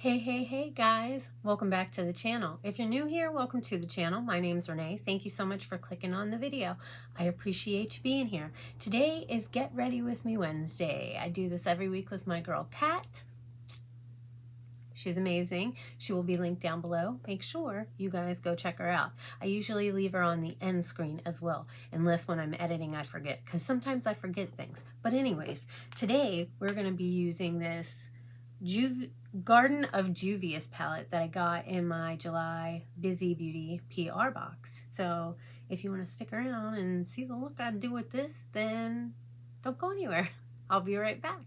Hey guys, welcome back to the channel. If you're new here, welcome to the channel. My name's Renee. Thank you so much for clicking on the video. I appreciate you being here. Today is Get Ready With Me Wednesday. I do this every week with my girl Kat. She's amazing. She will be linked down below. Make sure you guys go check her out. I usually leave her on the end screen as well, unless when I'm editing I forget, because sometimes I forget things. But anyways, today we're going to be using this Garden of Juvias palette that I got in my July BizyBeauty PR box. So if you want to stick around and see the look I do with this, then don't go anywhere. I'll be right back.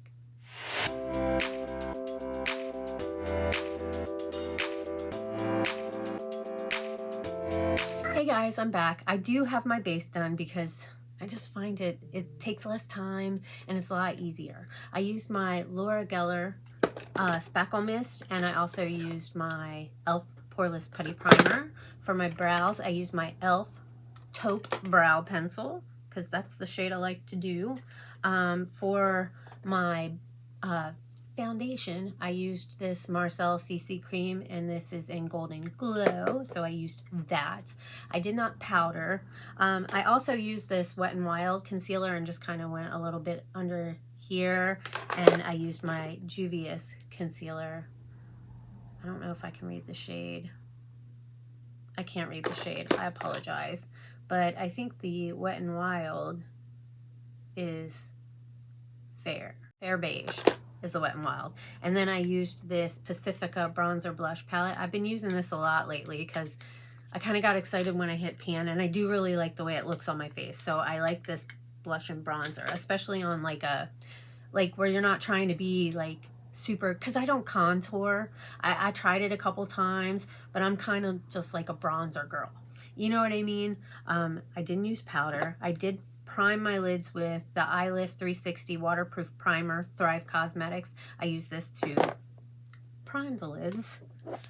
Hey guys, I'm back. I do have my base done because I just find it takes less time and it's a lot easier. I used my Laura Geller Spackle Mist, and I also used my e.l.f. Poreless Putty Primer. For my brows, I used my e.l.f. Taupe Brow Pencil, because that's the shade I like to do. For my foundation, I used this Marcel CC Cream, and this is in Golden Glow, so I used that. I did not powder. I also used this Wet n Wild concealer and just kind of went a little bit under here, and I used my Juvias concealer. I don't know if I can read the shade. I can't read the shade. I apologize. But I think the Wet n Wild is fair beige is the Wet n Wild. And then I used this Pacifica bronzer blush palette. I've been using this a lot lately because I kind of got excited when I hit pan, and I do really like the way it looks on my face. So I like this blush and bronzer, especially on like where you're not trying to be like super, because I don't contour. I tried it a couple times, but I'm kind of just like a bronzer girl. You know what I mean? I didn't use powder. I did prime my lids with the iLift 360 waterproof primer, Thrive Cosmetics. I use this to prime the lids,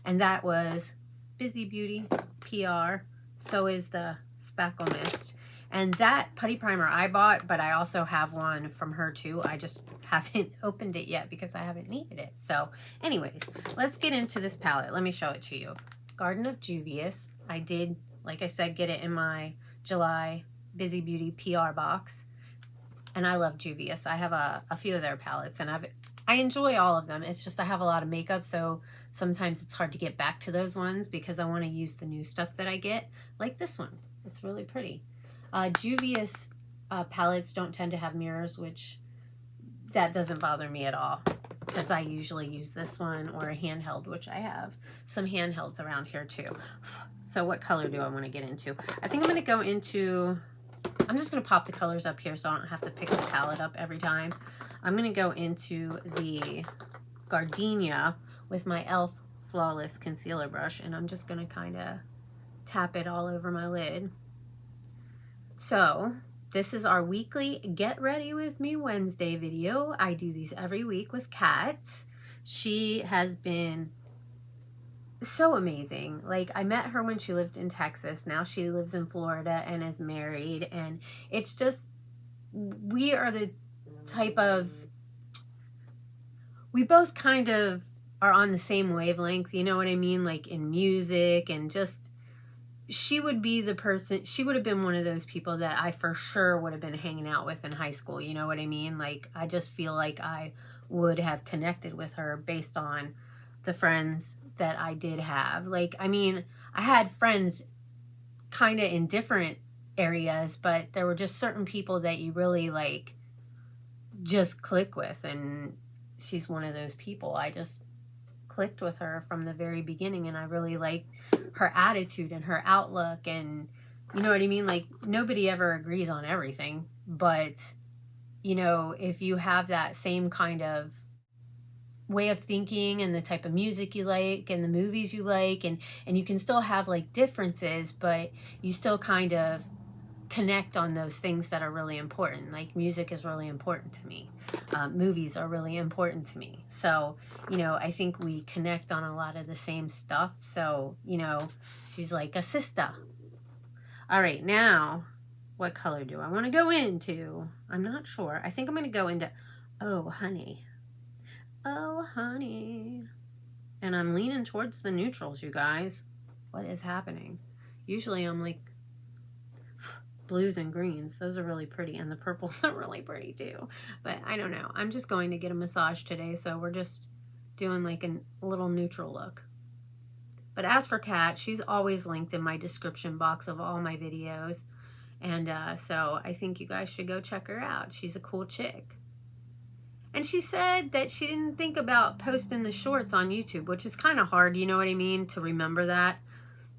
and that was BizyBeauty PR. So is the Spackle Mist. And that putty primer I bought, but I also have one from her too. I just haven't opened it yet because I haven't needed it. So anyways, let's get into this palette. Let me show it to you. Garden of Juvias. I did, like I said, get it in my July BizyBeauty PR box. And I love Juvias. I have a few of their palettes, and I enjoy all of them. It's just I have a lot of makeup, so sometimes it's hard to get back to those ones because I want to use the new stuff that I get, like this one. It's really pretty. Juvias palettes don't tend to have mirrors, which that doesn't bother me at all because I usually use this one or a handheld, which I have some handhelds around here too. So what color do I want to get into? I think I'm going to go into, I'm just going to pop the colors up here so I don't have to pick the palette up every time. I'm going to go into the Gardenia with my e.l.f. Flawless Concealer Brush, and I'm just going to kind of tap it all over my lid. So this is our weekly Get Ready With Me Wednesday video. I do these every week with Kat. She has been so amazing. Like, I met her when she lived in Texas. Now she lives in Florida and is married. And it's just, we are the type of, we both kind of are on the same wavelength. You know what I mean? Like in music, and just, she would be the person, she would have been one of those people that I for sure would have been hanging out with in high school. You know what I mean? Like, I just feel like I would have connected with her based on the friends that I did have. Like, I mean, I had friends kind of in different areas, but there were just certain people that you really like just click with, and she's one of those people. I just clicked with her from the very beginning, and I really liked her attitude and her outlook, and you know what I mean? Like, nobody ever agrees on everything, but you know, if you have that same kind of way of thinking and the type of music you like and the movies you like, and you can still have like differences, but you still kind of connect on those things that are really important. Like, music is really important to me. Movies are really important to me. So, you know, I think we connect on a lot of the same stuff. So, you know, she's like a sister. All right, now, what color do I want to go into? I'm not sure. I think I'm going to go into, oh, honey. Oh, honey. And I'm leaning towards the neutrals, you guys. What is happening? Usually I'm like blues and greens. Those are really pretty, and the purples are really pretty too. But I don't know. I'm just going to get a massage today, so we're just doing like a little neutral look. But as for Kat, she's always linked in my description box of all my videos. And so I think you guys should go check her out. She's a cool chick. And she said that she didn't think about posting the shorts on YouTube, which is kind of hard, you know what I mean, to remember that.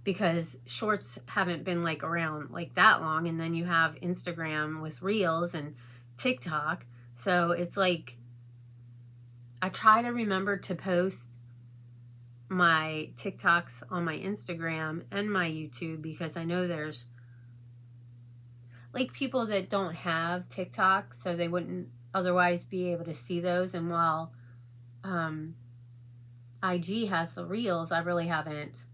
Because shorts haven't been like around like that long. And then you have Instagram with Reels and TikTok. So it's like, I try to remember to post my TikToks on my Instagram and my YouTube, because I know there's like people that don't have TikTok, so they wouldn't otherwise be able to see those. And while IG has the Reels, I really haven't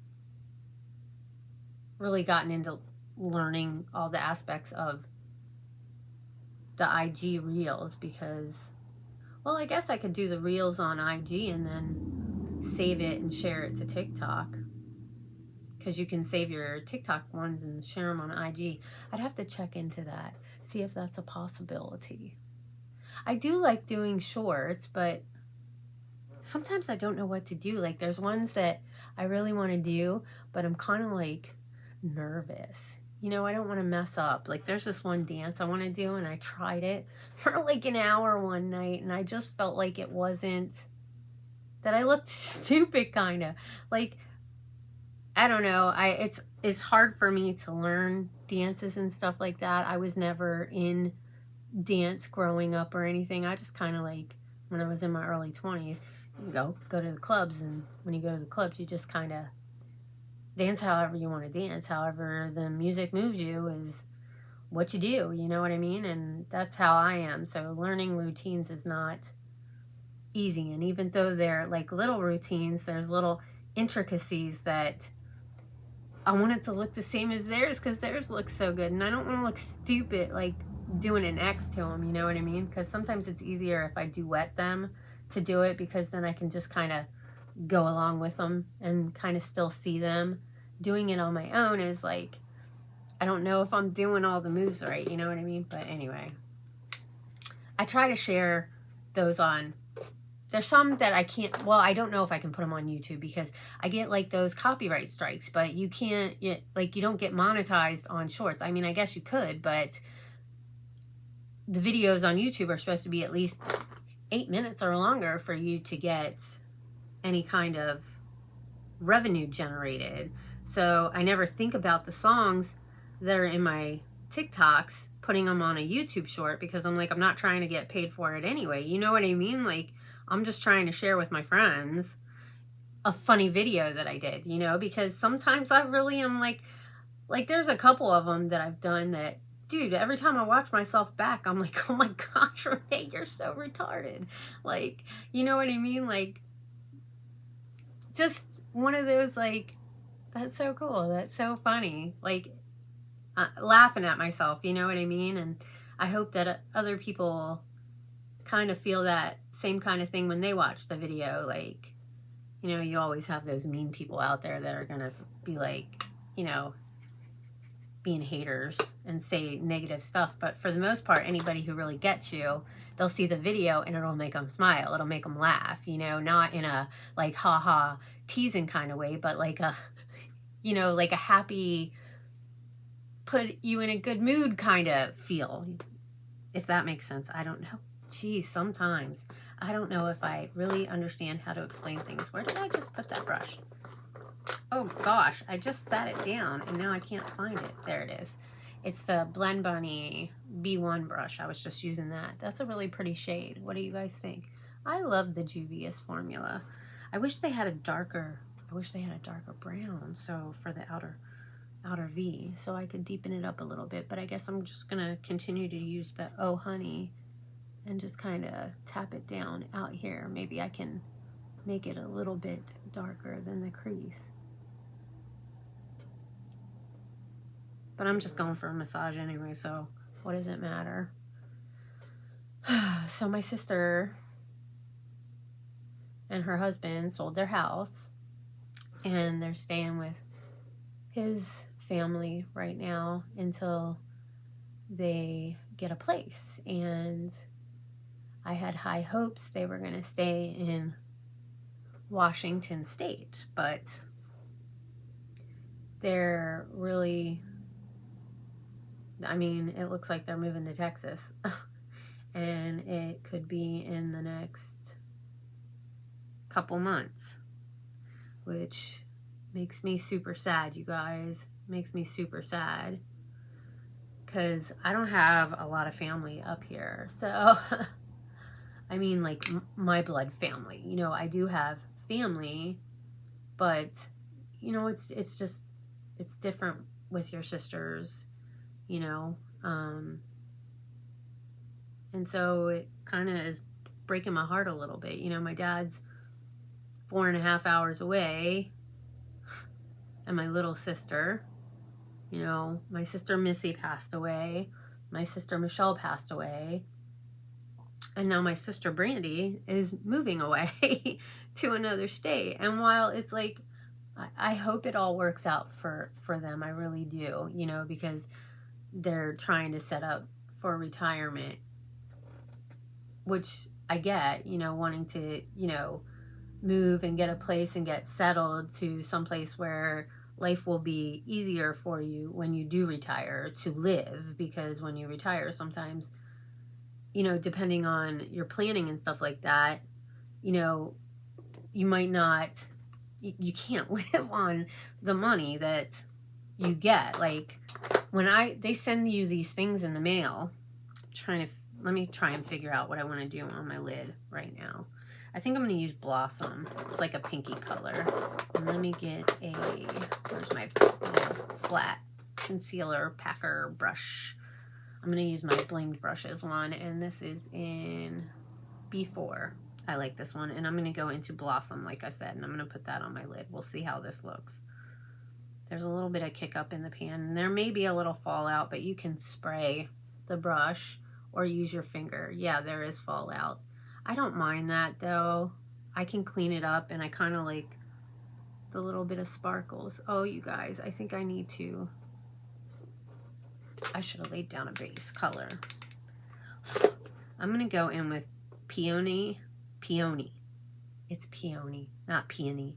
really gotten into learning all the aspects of the IG Reels, because, well, I guess I could do the Reels on IG and then save it and share it to TikTok, because you can save your TikTok ones and share them on IG. I'd have to check into that, see if that's a possibility. I do like doing shorts, but sometimes I don't know what to do. Like, there's ones that I really want to do, but I'm kind of like nervous. You know, I don't want to mess up. Like, there's this one dance I want to do, and I tried it for like an hour one night, and I just felt like it wasn't, that I looked stupid, kind of. Like, I don't know. It's hard for me to learn dances and stuff like that. I was never in dance growing up or anything. I just kind of, like, when I was in my early 20s, you go to the clubs, and when you go to the clubs, you just kind of dance however you want to dance. However the music moves you is what you do, you know what I mean? And that's how I am. So learning routines is not easy. And even though they're like little routines, there's little intricacies that I want it to look the same as theirs, because theirs looks so good. And I don't want to look stupid like doing an X to them, you know what I mean? Because sometimes it's easier if I duet them to do it, because then I can just kind of go along with them and kind of still see them. Doing it on my own is like, I don't know if I'm doing all the moves right, you know what I mean? But anyway, I try to share those on, there's some that I can't, well, I don't know if I can put them on YouTube, because I get like those copyright strikes, but you can't, like, you don't get monetized on shorts. I mean, I guess you could, but the videos on YouTube are supposed to be at least 8 minutes or longer for you to get any kind of revenue generated. So I never think about the songs that are in my TikToks, putting them on a YouTube short, because I'm like, I'm not trying to get paid for it anyway. You know what I mean? Like, I'm just trying to share with my friends a funny video that I did, you know, because sometimes I really am like there's a couple of them that I've done that, dude, every time I watch myself back, I'm like, oh my gosh, Renee, you're so retarded. Like, you know what I mean? Like, just one of those, like, that's so cool, that's so funny, like, laughing at myself, you know what I mean? And I hope that other people kind of feel that same kind of thing when they watch the video. Like, you know, you always have those mean people out there that are gonna be like, you know, being haters and say negative stuff. But for the most part, anybody who really gets you, they'll see the video and it'll make them smile, it'll make them laugh, you know, not in a like haha teasing kind of way, but like a, you know, like a happy, put you in a good mood kind of feel, if that makes sense. I don't know. Geez, sometimes I don't know if I really understand how to explain things. Where did I just put that brush? Oh gosh, I just sat it down and now I can't find it. There it is. It's the Blend Bunny B1 brush. I was just using that. That's a really pretty shade. What do you guys think? I love the Juvias formula. I wish they had a darker brown, so for the outer V, so I could deepen it up a little bit. But I guess I'm just gonna continue to use the Oh Honey and just kind of tap it down out here. Maybe I can make it a little bit darker than the crease. But I'm just going for a massage anyway, so what does it matter? So my sister and her husband sold their house, and they're staying with his family right now until they get a place. And I had high hopes they were going to stay in Washington State, but they're really, I mean, it looks like they're moving to Texas. And it could be in the next couple months, which makes me super sad, you guys. Makes me super sad because I don't have a lot of family up here. So, I mean, like my blood family, you know, I do have family, but you know, it's just, it's different with your sisters, you know, and so it kind of is breaking my heart a little bit. You know, my dad's 4.5 hours away, and my little sister, you know, my sister Missy passed away, my sister Michelle passed away, and now my sister Brandy is moving away to another state. And while it's like, I hope it all works out for them, I really do, you know, because they're trying to set up for retirement, which I get, you know, wanting to, you know, move and get a place and get settled to someplace where life will be easier for you when you do retire to live. Because when you retire, sometimes, you know, depending on your planning and stuff like that, you know, you might not, you can't live on the money that you get. Like when they send you these things in the mail, let me try and figure out what I want to do on my lid right now. I think I'm going to use Blossom. It's like a pinky color. And let me get where's my flat concealer packer brush. I'm going to use my blinged brushes one, and this is in B4. I like this one, and I'm going to go into Blossom, like I said, and I'm going to put that on my lid. We'll see how this looks. There's a little bit of kick up in the pan, and there may be a little fallout, but you can spray the brush or use your finger. Yeah, there is fallout. I don't mind that though. I can clean it up, and I kind of like the little bit of sparkles. Oh, you guys, I think I need to, I should have laid down a base color. I'm going to go in with Peony. It's Peony, not Peony.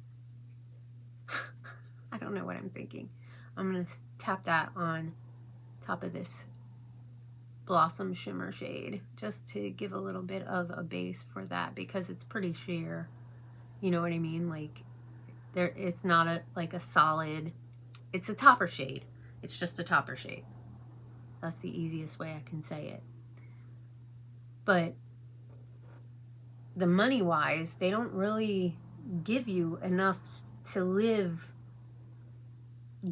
I don't know what I'm thinking. I'm going to tap that on top of this Blossom shimmer shade just to give a little bit of a base for that, because it's pretty sheer. You know what I mean? Like it's not like a solid, it's a topper shade. It's just a topper shade. That's the easiest way I can say it. But the money wise, they don't really give you enough to live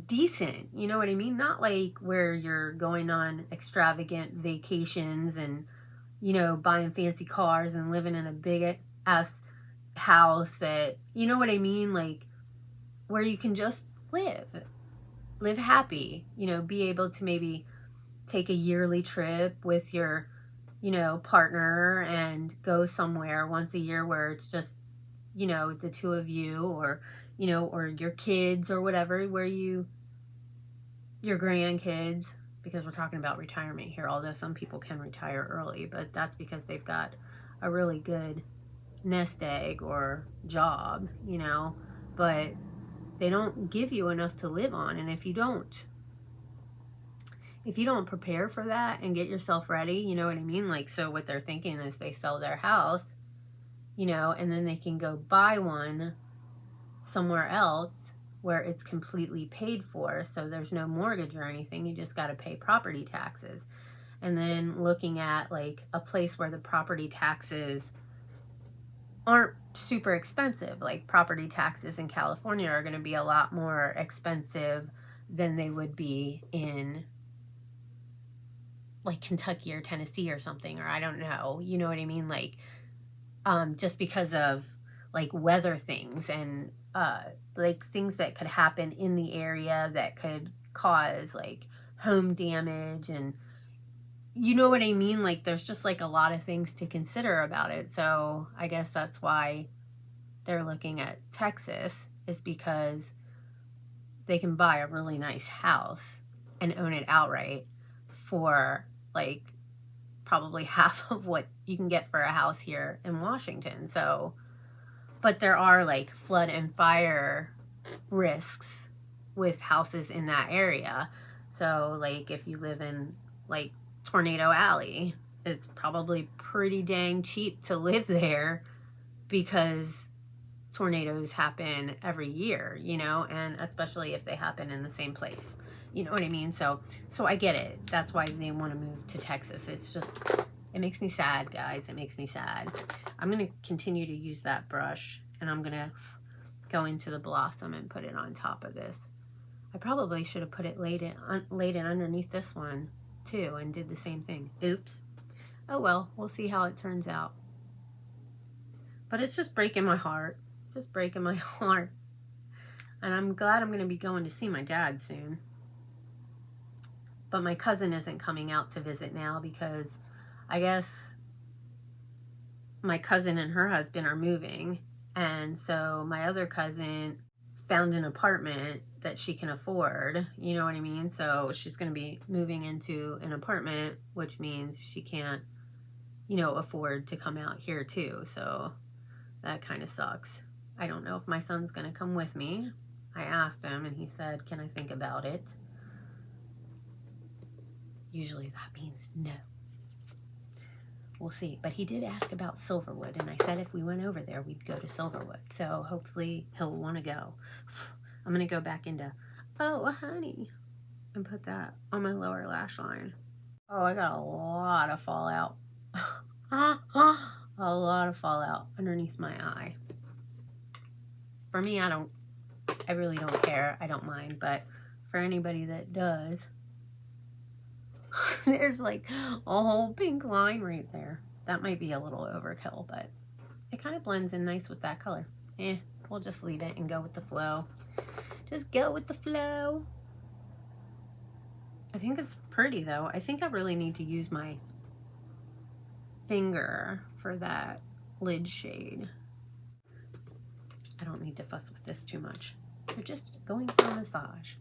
decent, you know what I mean? Not like where you're going on extravagant vacations and, you know, buying fancy cars and living in a big ass house that, you know what I mean? Like where you can just live happy, you know, be able to maybe take a yearly trip with your, you know, partner and go somewhere once a year where it's just, you know, the two of you, or, you know, or your kids or whatever, where your grandkids, because we're talking about retirement here, although some people can retire early, but that's because they've got a really good nest egg or job, you know, but they don't give you enough to live on. And if you don't prepare for that and get yourself ready, you know what I mean? Like, so what they're thinking is they sell their house, you know, and then they can go buy one somewhere else where it's completely paid for, so there's no mortgage or anything. You just got to pay property taxes. And then looking at like a place where the property taxes aren't super expensive. Like property taxes in California are going to be a lot more expensive than they would be in like Kentucky or Tennessee or something, or I don't know, you know what I mean? Like, just because of like weather things and like things that could happen in the area that could cause like home damage, and you know what I mean? Like there's just like a lot of things to consider about it. So I guess that's why they're looking at Texas is because they can buy a really nice house and own it outright for like probably half of what you can get for a house here in Washington. So, but there are like flood and fire risks with houses in that area. So like if you live in like Tornado Alley, it's probably pretty dang cheap to live there because tornadoes happen every year, you know, and especially if they happen in the same place. You know what I mean? So I get it. That's why they want to move to Texas. It's just, it makes me sad, guys. It makes me sad. I'm going to continue to use that brush, and I'm going to go into the blossom and put it on top of this. I probably should have put it laid it underneath this one too and did the same thing. Oops. Oh well, we'll see how it turns out. But it's just breaking my heart. Just breaking my heart. And I'm glad I'm going to be going to see my dad soon. But my cousin isn't coming out to visit now because I guess my cousin and her husband are moving. And so my other cousin found an apartment that she can afford. You know what I mean? So she's going to be moving into an apartment, which means she can't, you know, afford to come out here too. So that kind of sucks. I don't know if my son's going to come with me. I asked him and he said, can I think about it? Usually that means no. We'll see. But he did ask about Silverwood, and I said if we went over there, we'd go to Silverwood. So hopefully he'll want to go. I'm going to go back into, oh, honey, and put that on my lower lash line. Oh, I got a lot of fallout. A lot of fallout underneath my eye. For me, I really don't care. I don't mind. But for anybody that does, there's like a whole pink line right there. That might be a little overkill, but it kind of blends in nice with that color. We'll just leave it and go with the flow. Just go with the flow. I think it's pretty though. I think I really need to use my finger for that lid shade. I don't need to fuss with this too much. We're just going for a massage.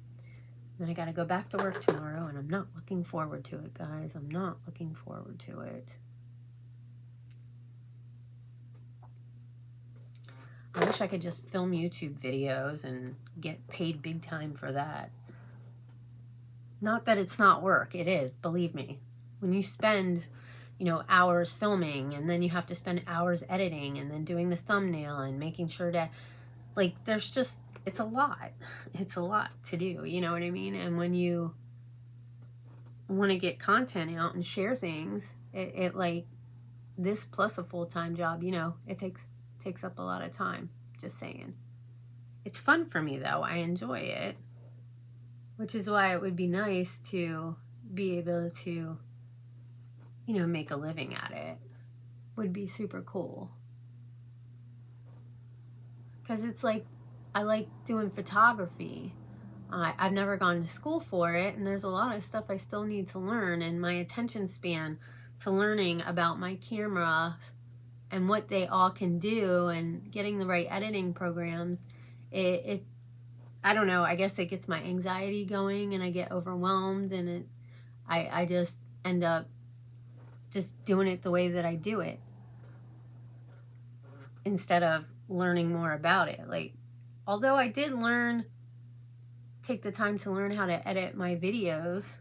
Then I got to go back to work tomorrow, and I'm not looking forward to it, guys. I'm not looking forward to it. I wish I could just film YouTube videos and get paid big time for that. Not that it's not work. It is, believe me. When you spend, you know, hours filming, and then you have to spend hours editing, and then doing the thumbnail and making sure to, like, there's just, it's a lot. It's a lot to do, you know what I mean? And when you want to get content out and share things, it like, this plus a full-time job, you know, it takes up a lot of time. Just saying. It's fun for me though. I enjoy it, which is why it would be nice to be able to, you know, make a living at it. Would be super cool. Because it's like, I like doing photography. I've never gone to school for it, and there's a lot of stuff I still need to learn, and my attention span to learning about my camera and what they all can do and getting the right editing programs, I don't know, I guess it gets my anxiety going and I get overwhelmed, and I just end up just doing it the way that I do it instead of learning more about it. Like, although I did take the time to learn how to edit my videos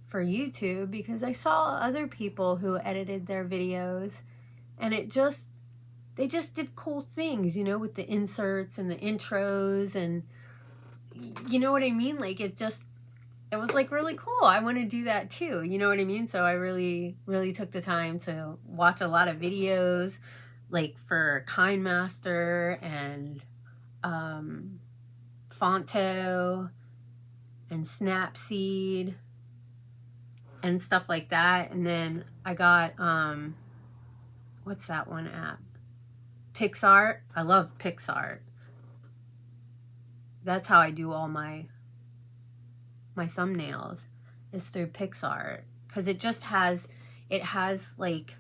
for YouTube, because I saw other people who edited their videos, and they just did cool things, you know, with the inserts and the intros, and you know what I mean? Like, it was like really cool. I want to do that too, you know what I mean? So I really, really took the time to watch a lot of videos, like for KindMaster and Fonto and Snapseed and stuff like that. And then I got what's that one app? PixArt. I love PixArt. That's how I do all my thumbnails, is through PixArt, because it has like,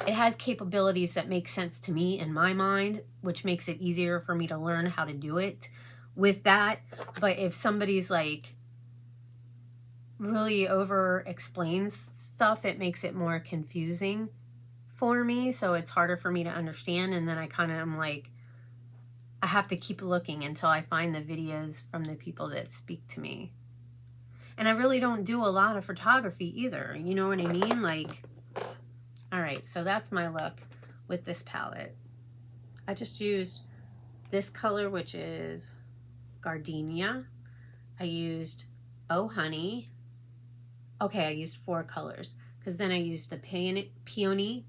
it has capabilities that make sense to me in my mind, which makes it easier for me to learn how to do it with that. But if somebody's like really over explains stuff, it makes it more confusing for me. So it's harder for me to understand. And then I kind of am like, I have to keep looking until I find the videos from the people that speak to me. And I really don't do a lot of photography either. You know what I mean? Like, all right, so that's my look with this palette. I just used this color, which is Gardenia. I used Oh Honey. Okay, I used 4 colors because then I used the peony,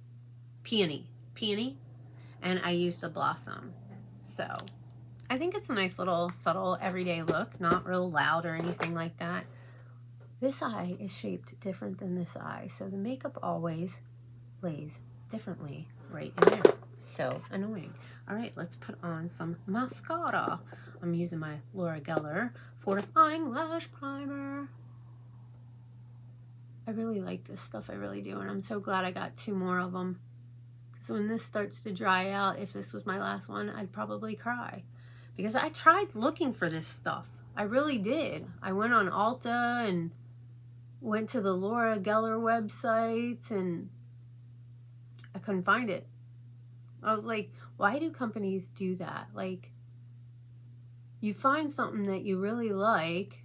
and I used the Blossom. So I think it's a nice little subtle everyday look, not real loud or anything like that. This eye is shaped different than this eye, so the makeup always lays differently right in there. So annoying. All right, let's put on some mascara. I'm using my Laura Geller Fortifying Lash Primer. I really like this stuff, I really do, and I'm so glad I got 2 more of them. Because when this starts to dry out, if this was my last one, I'd probably cry. Because I tried looking for this stuff. I really did. I went on Ulta and went to the Laura Geller website and I couldn't find it. I was like, why do companies do that? Like, you find something that you really like,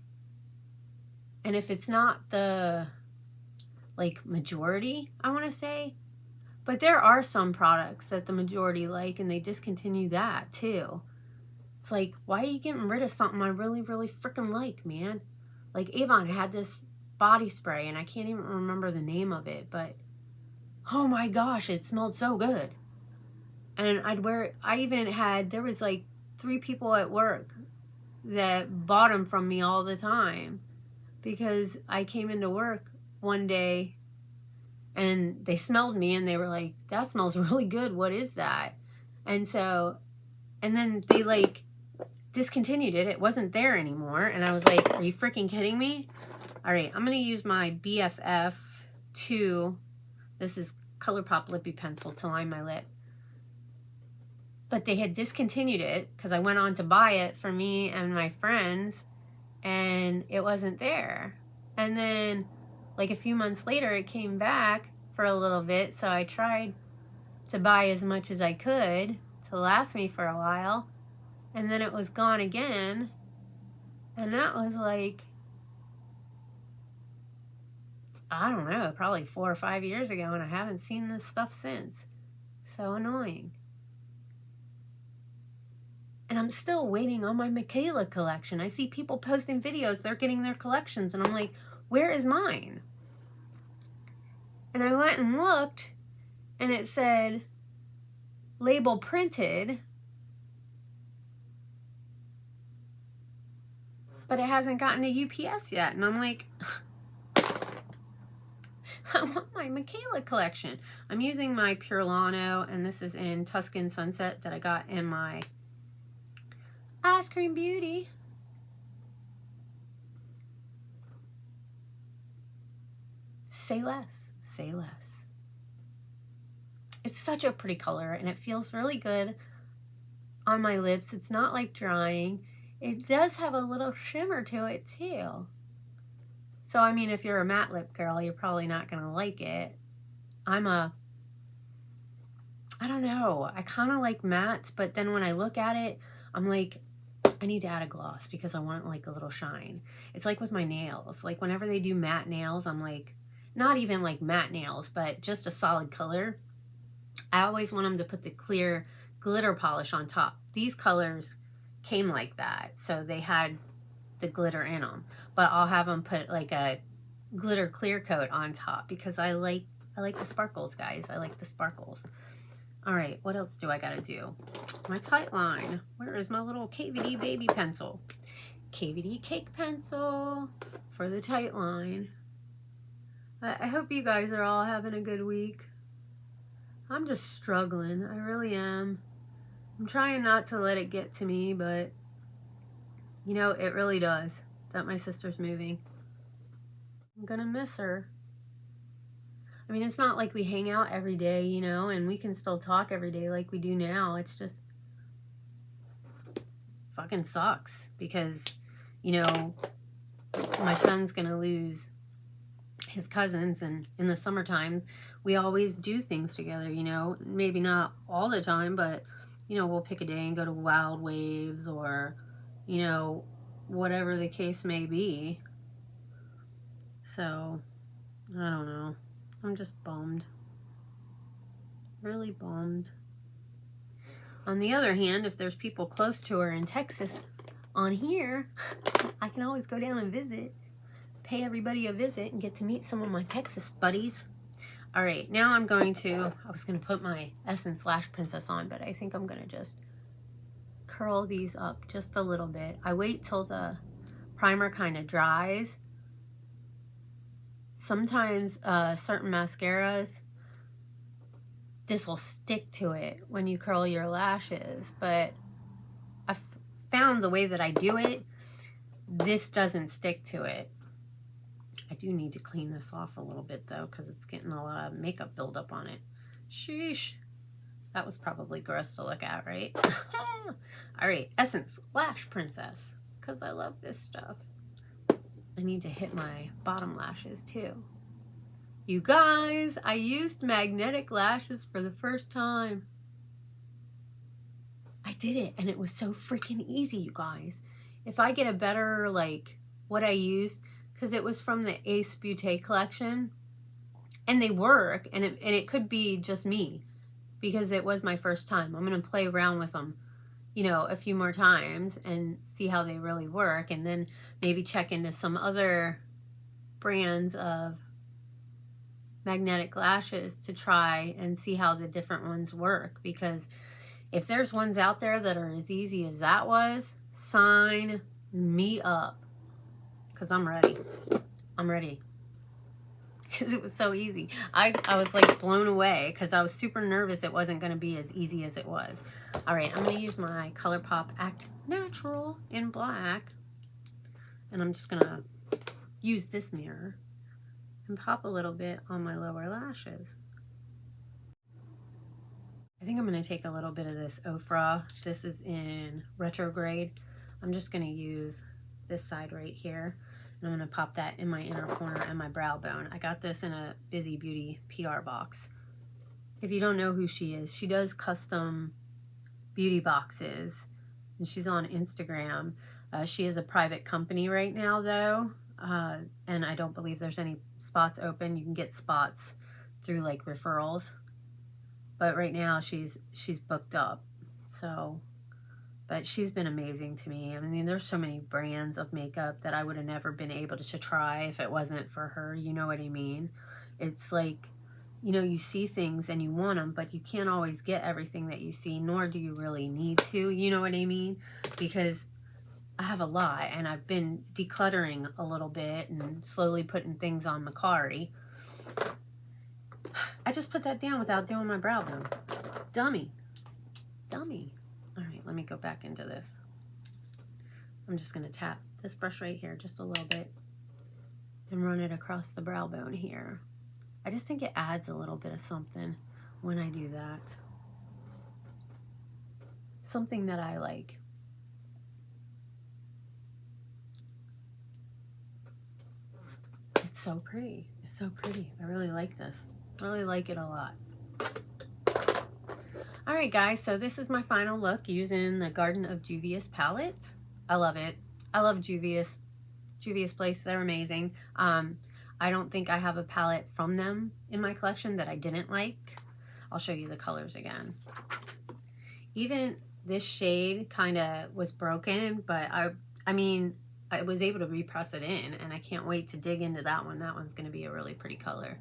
and if it's not the, like, majority, I want to say, but there are some products that the majority like, and they discontinue that, too. It's like, why are you getting rid of something I really, really freaking like, man? Like, Avon had this body spray, and I can't even remember the name of it, but oh my gosh, it smelled so good. And I'd wear it. I even had, there was like 3 people at work that bought them from me all the time because I came into work one day and they smelled me and they were like, that smells really good. What is that? And so, and then they like discontinued it. It wasn't there anymore. And I was like, are you freaking kidding me? All right, I'm going to use my BFF 2. This is ColourPop Lippy Pencil to line my lip. But they had discontinued it because I went on to buy it for me and my friends and it wasn't there. And then like a few months later, it came back for a little bit. So I tried to buy as much as I could to last me for a while. And then it was gone again. And that was like, I don't know, probably 4 or 5 years ago, and I haven't seen this stuff since. So annoying. And I'm still waiting on my Michaela collection. I see people posting videos, they're getting their collections, and I'm like, where is mine? And I went and looked, and it said, label printed, but it hasn't gotten to UPS yet. And I'm like, I want my Michaela collection. I'm using my Purlano, and this is in Tuscan Sunset that I got in my Ice Cream Beauty. Say less, say less. It's such a pretty color, and it feels really good on my lips. It's not like drying. It does have a little shimmer to it, too. So, I mean, if you're a matte lip girl, you're probably not going to like it. I don't know. I kind of like mattes, but then when I look at it, I'm like, I need to add a gloss because I want like a little shine. It's like with my nails. Like whenever they do matte nails, I'm like, not even like matte nails, but just a solid color. I always want them to put the clear glitter polish on top. These colors came like that, so they had the glitter in them, but I'll have them put like a glitter clear coat on top because I like the sparkles, guys. I like the sparkles. All right, what else do I gotta do? My tight line. Where is my little KVD baby pencil? KVD cake pencil for the tight line. I hope you guys are all having a good week. I'm just struggling. I really am. I'm trying not to let it get to me, but you know, it really does that my sister's moving. I'm gonna miss her. I mean, it's not like we hang out every day, you know, and we can still talk every day like we do now. It's just fucking sucks because, you know, my son's gonna lose his cousins, and in the summer times we always do things together, you know, maybe not all the time, but you know, we'll pick a day and go to Wild Waves, or you know, whatever the case may be. So I don't know, I'm just bummed, really bummed. On the other hand, if there's people close to her in Texas on here, I can always go down and visit, pay everybody a visit, and get to meet some of my Texas buddies. All right, now I'm going to, I was going to put my Essence Lash Princess on, but I think I'm going to just curl these up just a little bit. I wait till the primer kind of dries. Sometimes certain mascaras, this will stick to it when you curl your lashes, but I found the way that I do it, this doesn't stick to it. I do need to clean this off a little bit though, because it's getting a lot of makeup buildup on it. Sheesh. That was probably gross to look at, right? All right, Essence Lash Princess, because I love this stuff. I need to hit my bottom lashes too. You guys, I used magnetic lashes for the first time. I did it, and it was so freaking easy, you guys. If I get a better, like, what I used, because it was from the Ace Beauty collection, and they work, and it could be just me, because it was my first time. I'm going to play around with them, you know, a few more times and see how they really work, and then maybe check into some other brands of magnetic lashes to try and see how the different ones work, because if there's ones out there that are as easy as that was, sign me up. Because I'm ready. I'm ready. Because it was so easy. I was like blown away because I was super nervous it wasn't going to be as easy as it was. All right, I'm going to use my ColourPop Act Natural in black. And I'm just going to use this mirror and pop a little bit on my lower lashes. I think I'm going to take a little bit of this Ofra. This is in Retrograde. I'm just going to use this side right here. And I'm going to pop that in my inner corner and my brow bone. I got this in a Bizy Beauty PR box. If you don't know who she is, she does custom beauty boxes. And she's on Instagram. She is a private company right now, though. And I don't believe there's any spots open. You can get spots through, like, referrals. But right now, she's booked up. So... but she's been amazing to me. I mean, there's so many brands of makeup that I would have never been able to try if it wasn't for her. You know what I mean? It's like, you know, you see things and you want them, but you can't always get everything that you see, nor do you really need to. You know what I mean? Because I have a lot, and I've been decluttering a little bit and slowly putting things on Macari. I just put that down without doing my brow bone. Dummy. Dummy. All right, let me go back into this. I'm just going to tap this brush right here just a little bit and run it across the brow bone here. I just think it adds a little bit of something when I do that. Something that I like. It's so pretty. It's so pretty. I really like this. I really like it a lot. Alright guys, so this is my final look using the Garden of Juvias palette. I love it. I love Juvias. Juvias Place, they're amazing. I don't think I have a palette from them in my collection that I didn't like. I'll show you the colors again. Even this shade kind of was broken, but I mean, I was able to repress it in, and I can't wait to dig into that one. That one's going to be a really pretty color.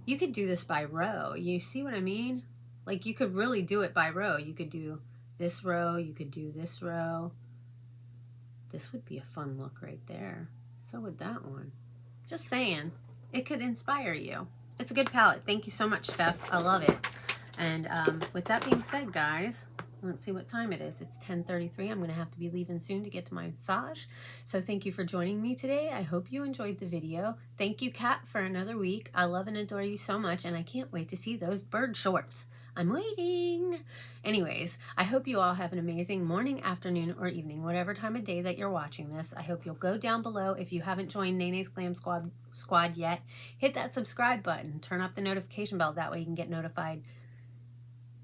You could do this by row. You see what I mean? Like, you could really do it by row. You could do this row. You could do this row. This would be a fun look right there. So would that one. Just saying. It could inspire you. It's a good palette. Thank you so much, Steph. I love it. And with that being said, guys, let's see what time it is. It's 10:33. I'm going to have to be leaving soon to get to my massage. So thank you for joining me today. I hope you enjoyed the video. Thank you, Kat, for another week. I love and adore you so much, and I can't wait to see those bird shorts. I'm waiting. Anyways, I hope you all have an amazing morning, afternoon, or evening, whatever time of day that you're watching this. I hope you'll go down below. If you haven't joined Nene's Glam Squad yet, hit that subscribe button. Turn up the notification bell. That way you can get notified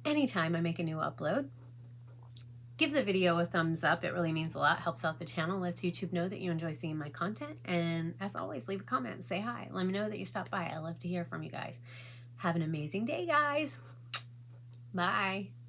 anytime I make a new upload. Give the video a thumbs up. It really means a lot. Helps out the channel. Lets YouTube know that you enjoy seeing my content. And as always, leave a comment and say hi. Let me know that you stopped by. I love to hear from you guys. Have an amazing day, guys. Bye.